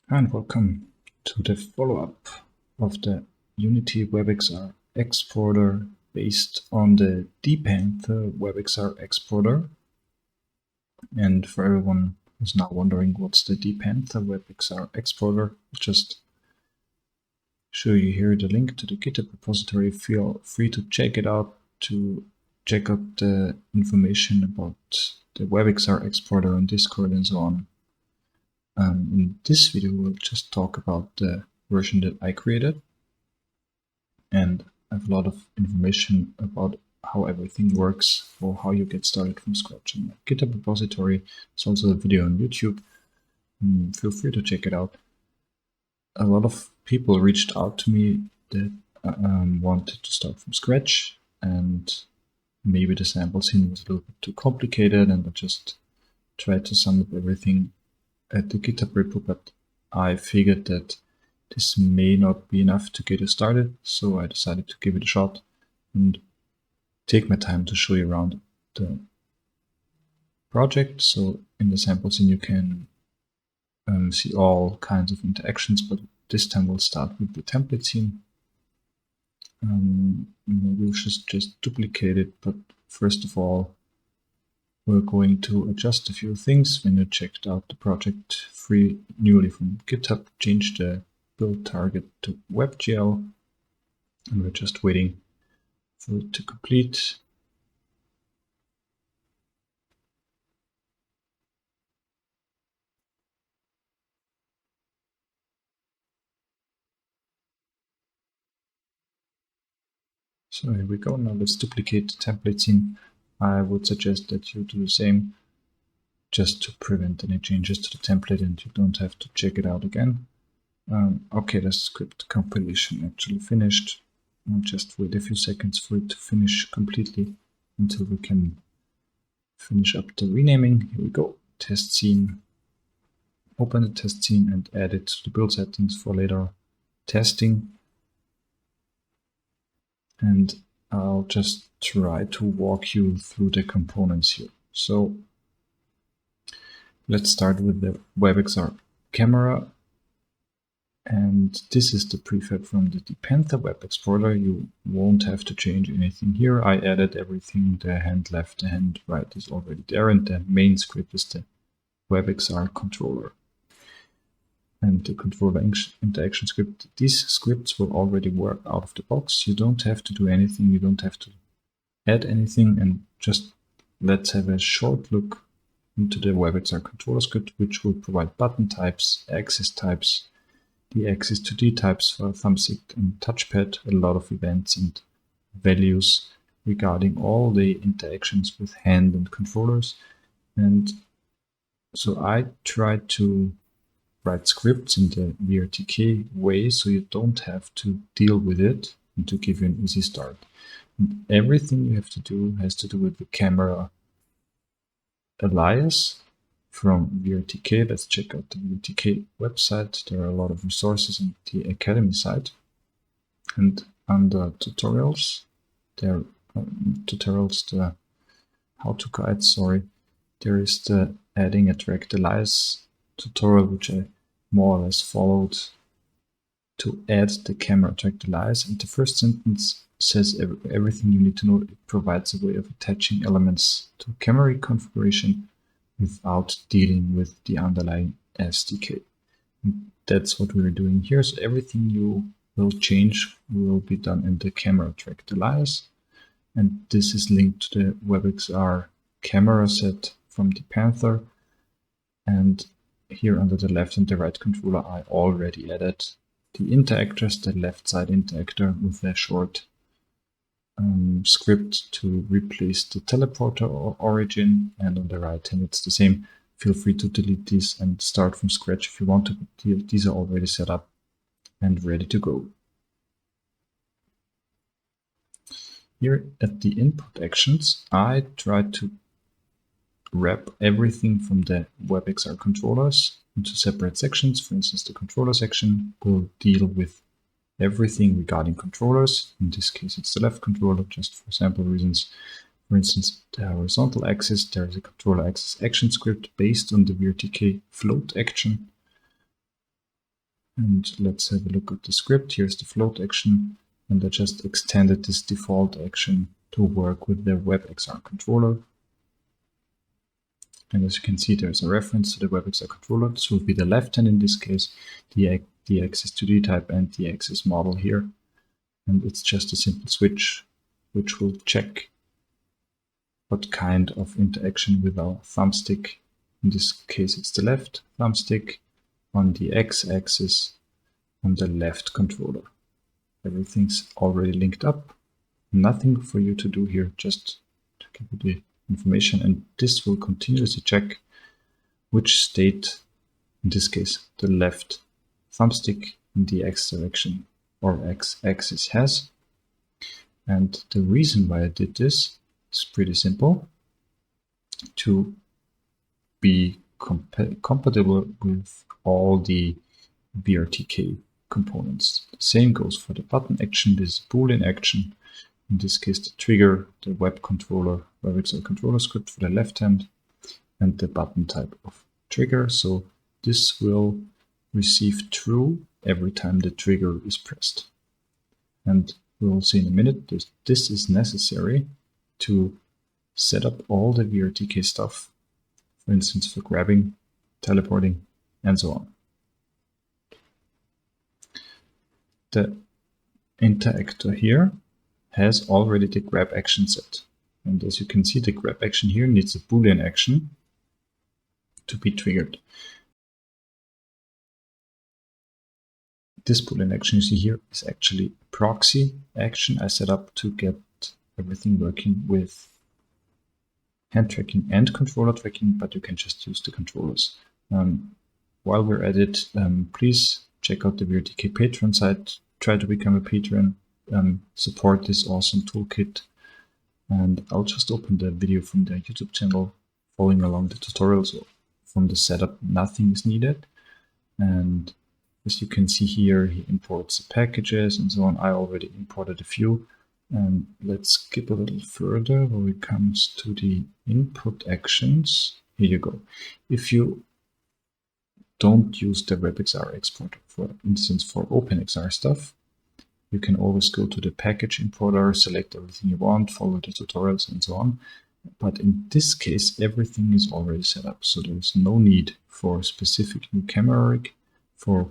And welcome to the follow-up of the Unity WebXR exporter based on the De-Panther WebXR exporter. And for everyone who's now wondering what's the De-Panther WebXR exporter, just show you here the link to the GitHub repository. Feel free to check it out to check out the information about the WebXR exporter on Discord and so on. In this video, we'll just talk about the version that I created, and I have a lot of information about how everything works or how you get started from scratch in my GitHub repository. There's also a video on YouTube. Feel free to check it out. A lot of people reached out to me that wanted to start from scratch, and maybe the sample scene was a little bit too complicated, and I just tried to sum up everything at the GitHub repo, but I figured that this may not be enough to get you started, so I decided to give it a shot and take my time to show you around the project. So in the sample scene you can see all kinds of interactions, but this time we'll start with the template scene. We'll just duplicate it, but first of all we're going to adjust a few things. When you checked out the project newly from GitHub, change the build target to WebGL, and we're just waiting for it to complete. So here we go. Now let's duplicate the template scene. I would suggest that you do the same, just to prevent any changes to the template and you don't have to check it out again. Okay, the script compilation actually finished. I'll just wait a few seconds for it to finish completely until we can finish up the renaming. Here we go. Test scene. Open the test scene and add it to the build settings for later testing. And I'll just try to walk you through the components here. So let's start with the WebXR camera. And this is the prefab from the De-Panther web exporter. You won't have to change anything here. I added everything. The hand left, the hand right is already there, and the main script is the WebXR controller. And the controller interaction script. These scripts will already work out of the box. You don't have to do anything. You don't have to add anything. And just let's have a short look into the WebXR controller script, which will provide button types, access types, the access to D types for thumbstick and touchpad, a lot of events and values regarding all the interactions with hand and controllers. And so I tried to write scripts in the VRTK way so you don't have to deal with it, and to give you an easy start. And everything you have to do has to do with the camera alias from VRTK. Let's check out the VRTK website. There are a lot of resources on the Academy site. And under tutorials, there are the how-to guides, there is the adding a tracked alias tutorial, which I more or less followed to add the camera tracked alias. And the first sentence says everything you need to know. It provides a way of attaching elements to camera configuration without dealing with the underlying SDK. And that's what we're doing here. So everything you will change will be done in the camera tracked alias. And this is linked to the WebXR camera set from De-Panther. And here under the left and the right controller, I already added the interactors, the left side interactor with a short script to replace the teleporter origin, and on the right hand it's the same. Feel free to delete these and start from scratch if you want to, but these are already set up and ready to go. Here at the input actions, I tried to wrap everything from the WebXR controllers into separate sections. For instance, the controller section will deal with everything regarding controllers. In this case, it's the left controller, just for sample reasons. For instance, the horizontal axis, there is a controller axis action script based on the VRTK float action. And let's have a look at the script. Here's the float action, and I just extended this default action to work with the WebXR controller. And as you can see, there's a reference to the WebXR controller. This will be the left hand in this case, the axis 2D type and the axis model here. And it's just a simple switch which will check what kind of interaction with our thumbstick. In this case, it's the left thumbstick on the x-axis on the left controller. Everything's already linked up. Nothing for you to do here, just to give you the information, and this will continuously check which state, in this case, the left thumbstick in the x direction or x-axis has. And the reason why I did this is pretty simple: to be compatible with all the VRTK components. The same goes for the button action. This is Boolean action. In this case, the trigger, the web controller, WebXR controller script for the left hand, and the button type of trigger. So this will receive true every time the trigger is pressed. And we'll see in a minute that this is necessary to set up all the VRTK stuff, for instance, for grabbing, teleporting, and so on. The interactor here has already the grab action set. And as you can see, the grab action here needs a Boolean action to be triggered. This Boolean action you see here is actually a proxy action I set up to get everything working with hand tracking and controller tracking, but you can just use the controllers. While we're at it, please check out the VRTK Patreon site, try to become a patron, support this awesome toolkit. And I'll just open the video from the YouTube channel following along the tutorial. So from the setup, nothing is needed. And as you can see here, he imports the packages and so on. I already imported a few. And let's skip a little further where it comes to the input actions. Here you go. If you don't use the WebXR exporter, for instance, for OpenXR stuff, you can always go to the package importer, select everything you want, follow the tutorials and so on. But in this case, everything is already set up. So there's no need for specific new camera rig, for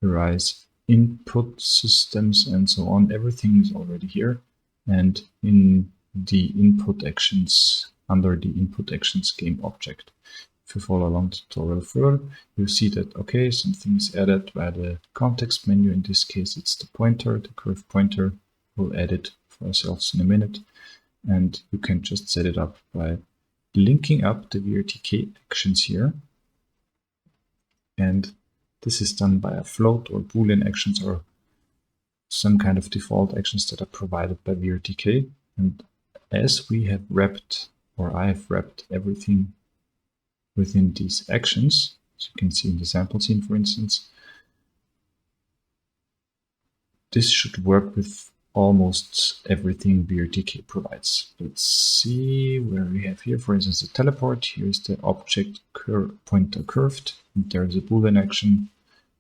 Arise input systems and so on. Everything is already here. And in the input actions, under the input actions game object, if you follow along the tutorial further, you see that, okay, something is added via the context menu. In this case, it's the pointer, the curved pointer. We'll add it for ourselves in a minute. And you can just set it up by linking up the VRTK actions here. And this is done by a float or Boolean actions or some kind of default actions that are provided by VRTK. And as we have wrapped, or I have wrapped everything within these actions, as you can see in the sample scene, for instance, this should work with almost everything VRTK provides. Let's see where we have here, for instance, the teleport. Here's the object pointer curved, and there's a Boolean action.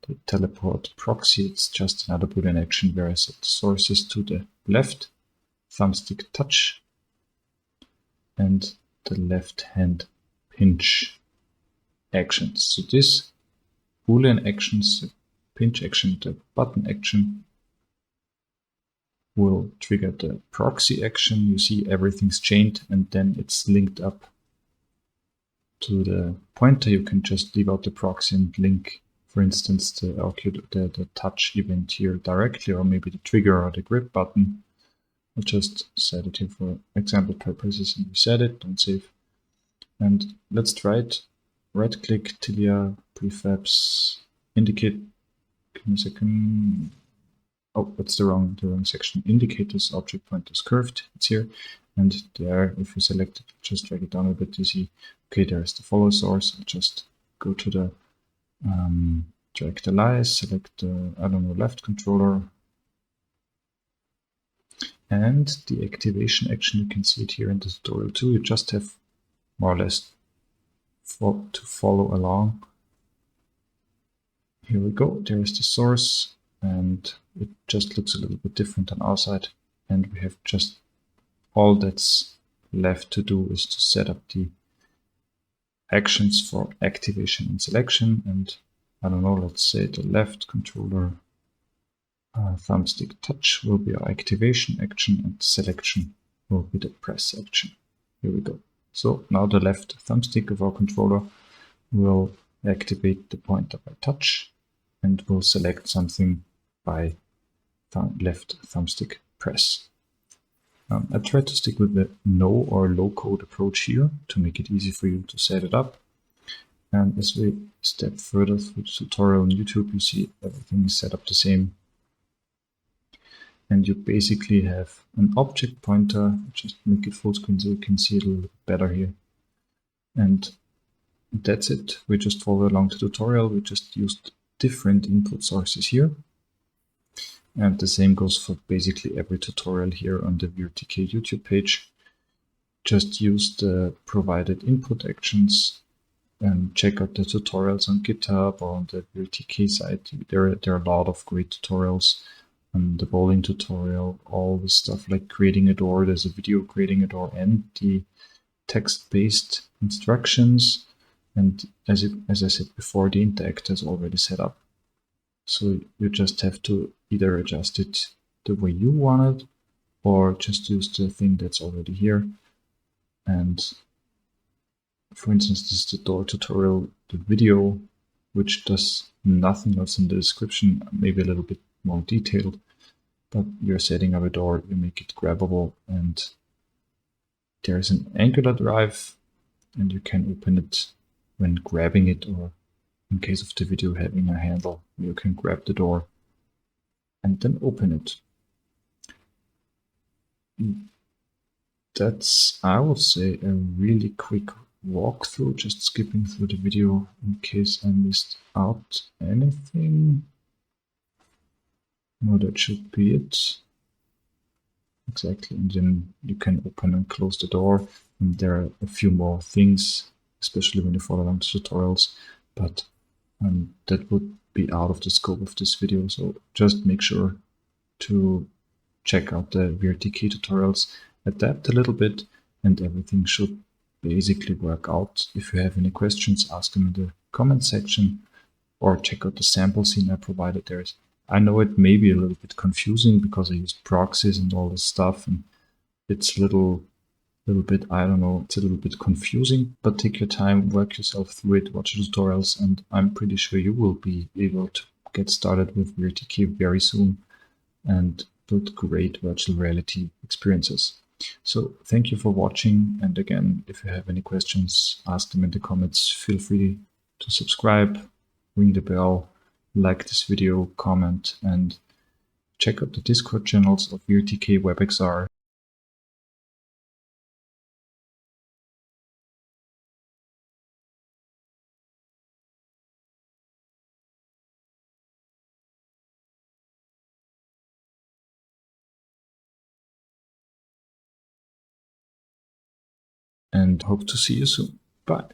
The teleport proxy, it's just another Boolean action where I set sources to the left, thumbstick touch, and the left hand pinch actions. So this Boolean actions, the pinch action, the button action, will trigger the proxy action. You see everything's chained and then it's linked up to the pointer. You can just leave out the proxy and link, for instance, the touch event here directly, or maybe the trigger or the grip button. I'll just set it here for example purposes and reset it, don't save. And let's try it. Right click, Tilia, prefabs, indicate, give me a second. Oh, that's the wrong section. Indicators, object pointers curved, it's here. And there, if you select it, just drag it down a bit, you see, okay, there's the follow source. I'll just go to the drag the lies, select the, I don't know, left controller. And the activation action, you can see it here in the tutorial too. You just have more or less to follow along Here we go, there is the source, and it just looks a little bit different on our side. And we have just all that's left to do is to set up the actions for activation and selection. And I don't know, let's say the left controller thumbstick touch will be our activation action, and selection will be the press action. Here we go. So now the left thumbstick of our controller will activate the pointer by touch and will select something by left thumbstick press. I tried to stick with the no or low code approach here to make it easy for you to set it up. And as we step further through the tutorial on YouTube, you see everything is set up the same. And you basically have an object pointer. Just make it full screen so you can see it a little bit better here. And that's it. We just follow along the tutorial. We just used different input sources here. And the same goes for basically every tutorial here on the VRTK YouTube page. Just use the provided input actions and check out the tutorials on GitHub or on the VRTK site. There are a lot of great tutorials. The bowling tutorial, all the stuff like creating a door. There's a video creating a door and the text-based instructions. And as I said before, the interact is already set up. So you just have to either adjust it the way you want it or just use the thing that's already here. And for instance, this is the door tutorial, the video, which does nothing else in the description, maybe a little bit more detailed, but you're setting up a door, you make it grabbable, and there's an Angular drive, and you can open it when grabbing it, or in case of the video having a handle, you can grab the door and then open it. That's, I would say, a really quick walkthrough, just skipping through the video in case I missed out anything. No, that should be it. Exactly, and then you can open and close the door, and there are a few more things, especially when you follow along the tutorials, but that would be out of the scope of this video, so just make sure to check out the VRTK tutorials, adapt a little bit, and everything should basically work out. If you have any questions, ask them in the comment section, or check out the sample scene I provided there. I know it may be a little bit confusing because I used proxies and all this stuff, and it's a little bit, I don't know, it's a little bit confusing, but take your time, work yourself through it, watch the tutorials, and I'm pretty sure you will be able to get started with VRTK very soon and build great virtual reality experiences. So thank you for watching, and again, if you have any questions, ask them in the comments. Feel free to subscribe, ring the bell, like this video, comment, and check out the Discord channels of VRTK WebXR. And hope to see you soon. Bye.